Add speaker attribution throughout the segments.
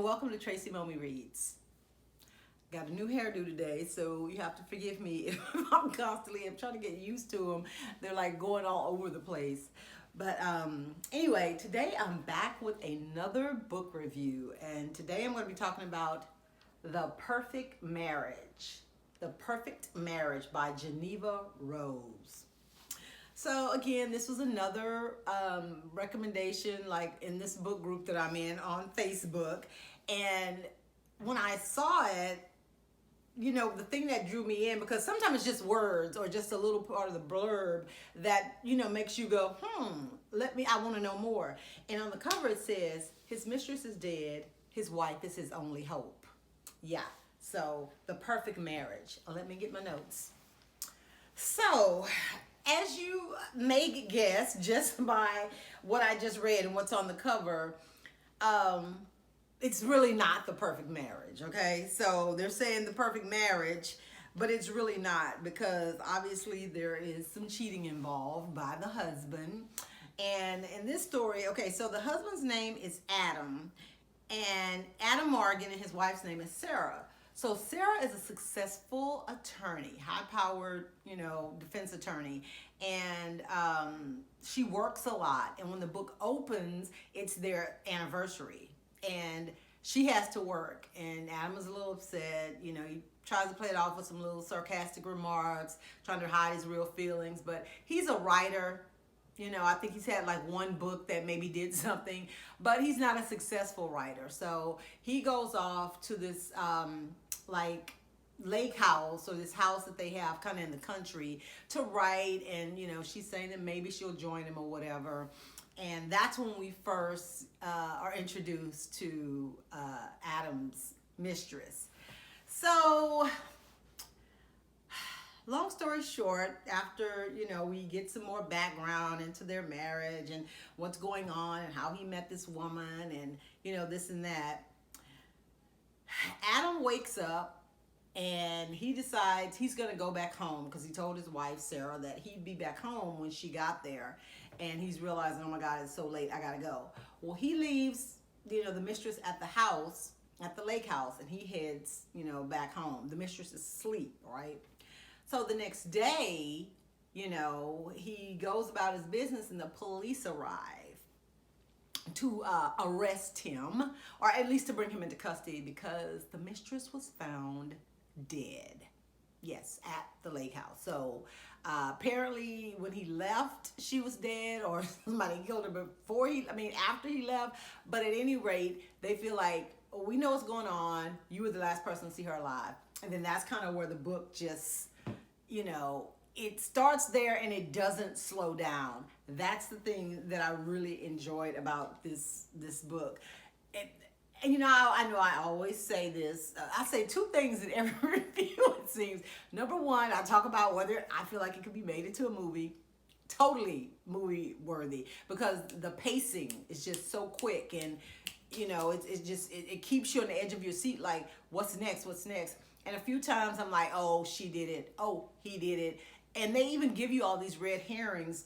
Speaker 1: welcome to Tracy Momi Reads. Got a new hairdo today, so you have to forgive me if I'm trying to get used to them. They're like going all over the place. But anyway, today I'm back with another book review, and today I'm going to be talking about The Perfect Marriage. The Perfect Marriage by Jeneva Rose. So again, this was another recommendation, like in this book group that I'm in on Facebook. And when I saw it, the thing that drew me in, because sometimes it's just words or just a little part of the blurb that, makes you go, I want to know more. And on the cover it says, his mistress is dead, his wife is his only hope. Yeah, so The Perfect Marriage. Let me get my notes. So, as you may guess, just by what I just read and what's on the cover, it's really not the perfect marriage, okay? So they're saying the perfect marriage, but it's really not, because obviously there is some cheating involved by the husband. And in this story, okay, so the husband's name is Adam, and Adam Morgan, and his wife's name is Sarah. So Sarah is a successful attorney, high-powered, defense attorney, and she works a lot. And when the book opens, it's their anniversary, and she has to work. And Adam is a little upset. He tries to play it off with some little sarcastic remarks, trying to hide his real feelings. But he's a writer. I think he's had like one book that maybe did something, but he's not a successful writer. So he goes off to this lake house, or this house that they have kind of in the country, to write. And she's saying that maybe she'll join him or whatever. And that's when we first are introduced to Adam's mistress. So long story short, after we get some more background into their marriage and what's going on and how he met this woman and this and that, Adam wakes up and he decides he's going to go back home, because he told his wife Sarah that he'd be back home when she got there. And he's realizing, oh my God, it's so late, I gotta go. Well, he leaves the mistress at the house, at the lake house, and he heads back home. The mistress is asleep, right? So the next day, he goes about his business, and the police arrive to arrest him, or at least to bring him into custody, because the mistress was found dead. Yes, at the lake house. So apparently when he left, she was dead, or somebody killed her after he left. But at any rate, they feel like, oh, we know what's going on. You were the last person to see her alive. And then that's kind of where the book just, it starts there and it doesn't slow down. That's the thing that I really enjoyed about this book. And I know I always say this. I say two things in every review, it seems. Number one, I talk about whether I feel like it could be made into a movie. Totally movie worthy, because the pacing is just so quick, and it keeps you on the edge of your seat, like, what's next? And a few times I'm like, oh, she did it. Oh, he did it. And they even give you all these red herrings,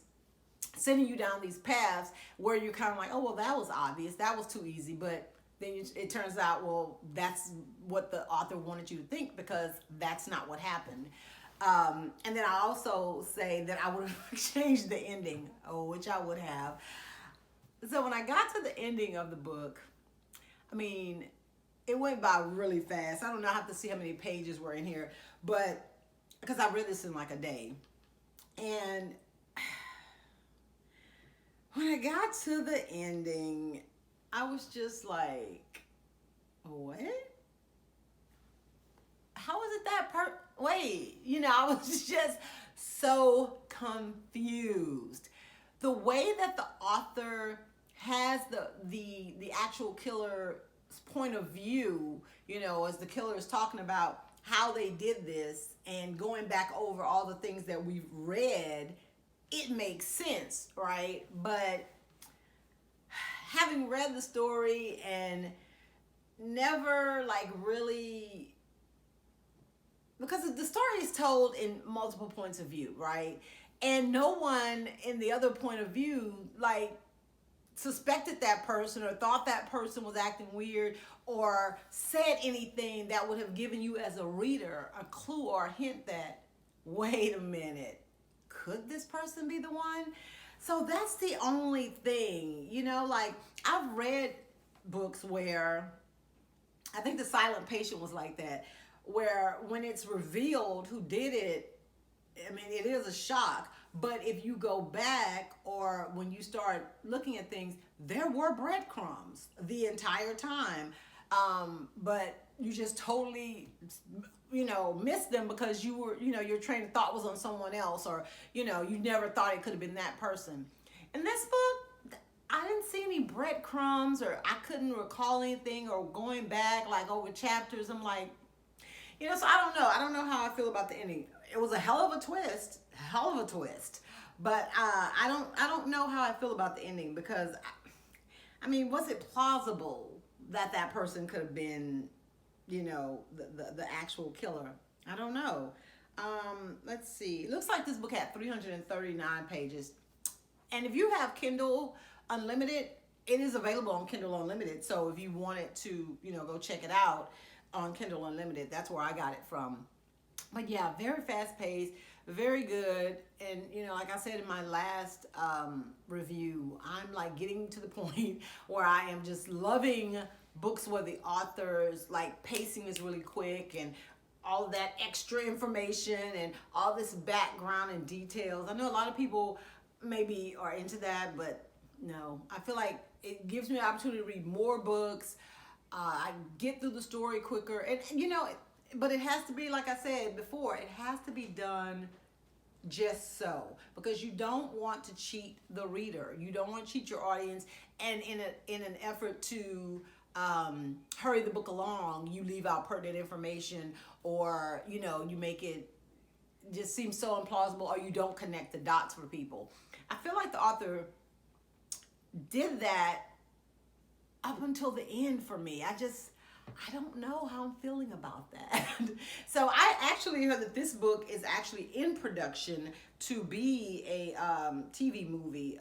Speaker 1: sending you down these paths where you're kind of like, oh, well, that was obvious. That was too easy. but then it turns out, well, that's what the author wanted you to think, because that's not what happened. And then I also say that I would have changed the ending, which I would have. So when I got to the ending of the book, it went by really fast. I don't know, I have to see how many pages were in here, but because I read this in like a day. And when I got to the ending, I was just like, what? How is it that wait, I was just so confused. The way that the author has the actual killer's point of view, as the killer is talking about how they did this and going back over all the things that we've read, it makes sense, right? But having read the story and never really, because the story is told in multiple points of view, right? And no one in the other point of view suspected that person or thought that person was acting weird or said anything that would have given you as a reader a clue or a hint that, wait a minute, could this person be the one? So that's the only thing, like I've read books where I think The Silent Patient was like that, where when it's revealed who did it, I mean, it is a shock. But if you go back or when you start looking at things, there were breadcrumbs the entire time. But you just totally, missed them because you were, your train of thought was on someone else, or, you never thought it could have been that person. In this book, I didn't see any breadcrumbs, or I couldn't recall anything, or going back like over chapters. I'm like, so I don't know. I don't know how I feel about the ending. It was a hell of a twist, But I don't know how I feel about the ending, because, I mean, was it plausible that that person could have been, the actual killer? I don't know. Let's see. It looks like this book had 339 pages. And if you have Kindle Unlimited, it is available on Kindle Unlimited. So if you wanted to, go check it out on Kindle Unlimited, that's where I got it from. But yeah, very fast paced, very good. And, like I said in my last review, I'm like getting to the point where I am just loving books where the author's like pacing is really quick, and all of that extra information and all this background and details. I know a lot of people maybe are into that, but no, I feel like it gives me an opportunity to read more books. I get through the story quicker, and but it has to be, like I said before, it has to be done just so, because you don't want to cheat the reader. You don't want to cheat your audience, and in an effort to hurry the book along, you leave out pertinent information, or you make it just seem so implausible, or you don't connect the dots for people. I feel like the author did that up until the end for me. I don't know how I'm feeling about that. So I actually heard that this book is actually in production to be a TV movie.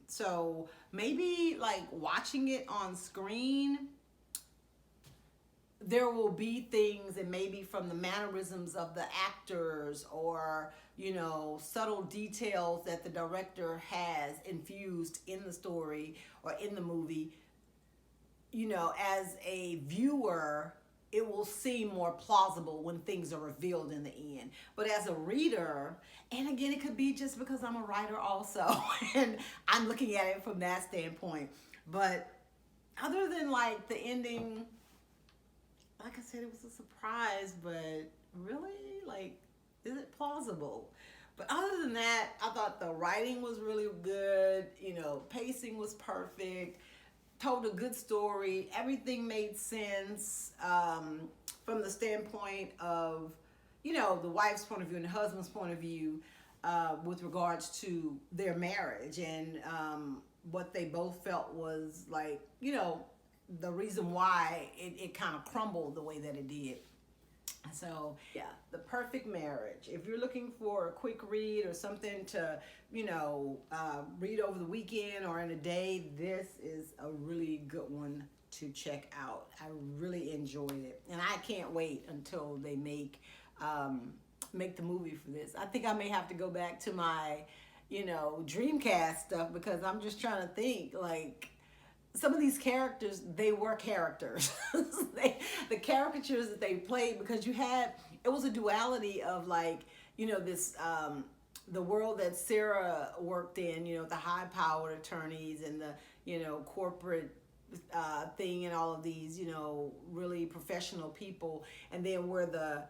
Speaker 1: So maybe like watching it on screen, there will be things, and maybe from the mannerisms of the actors, or subtle details that the director has infused in the story or in the movie, as a viewer, it will seem more plausible when things are revealed in the end. But as a reader, and again, it could be just because I'm a writer also, and I'm looking at it from that standpoint. But other than like the ending, like I said, it was a surprise, but really, like, is it plausible? But other than that, I thought the writing was really good. Pacing was perfect. Told a good story. Everything made sense from the standpoint of, the wife's point of view and the husband's point of view with regards to their marriage, and what they both felt was like, the reason why it kind of crumbled the way that it did. So yeah, The Perfect Marriage. If you're looking for a quick read or something to, read over the weekend or in a day, this is a really good one to check out. I really enjoyed it, and I can't wait until they make the movie for this. I think I may have to go back to my, Dreamcast stuff, because I'm just trying to think, like, some of these characters, they were characters. The caricatures that they played, because it was a duality of like, this, the world that Sarah worked in, the high-powered attorneys and the, corporate thing, and all of these, really professional people. And then where the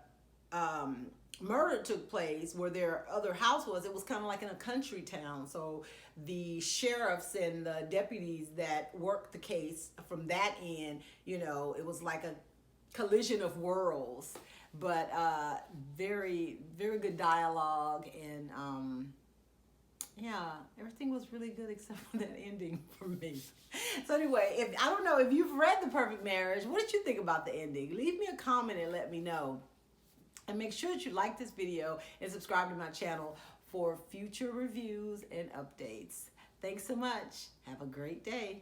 Speaker 1: murder took place, where their other house was, it was kind of like in a country town. So the sheriffs and the deputies that worked the case from that end, it was like a collision of worlds. But very, very good dialogue, and yeah, everything was really good except for that ending for me. So anyway, I don't know if you've read The Perfect Marriage, what did you think about the ending? Leave me a comment and let me know. And make sure that you like this video and subscribe to my channel for future reviews and updates. Thanks so much. Have a great day.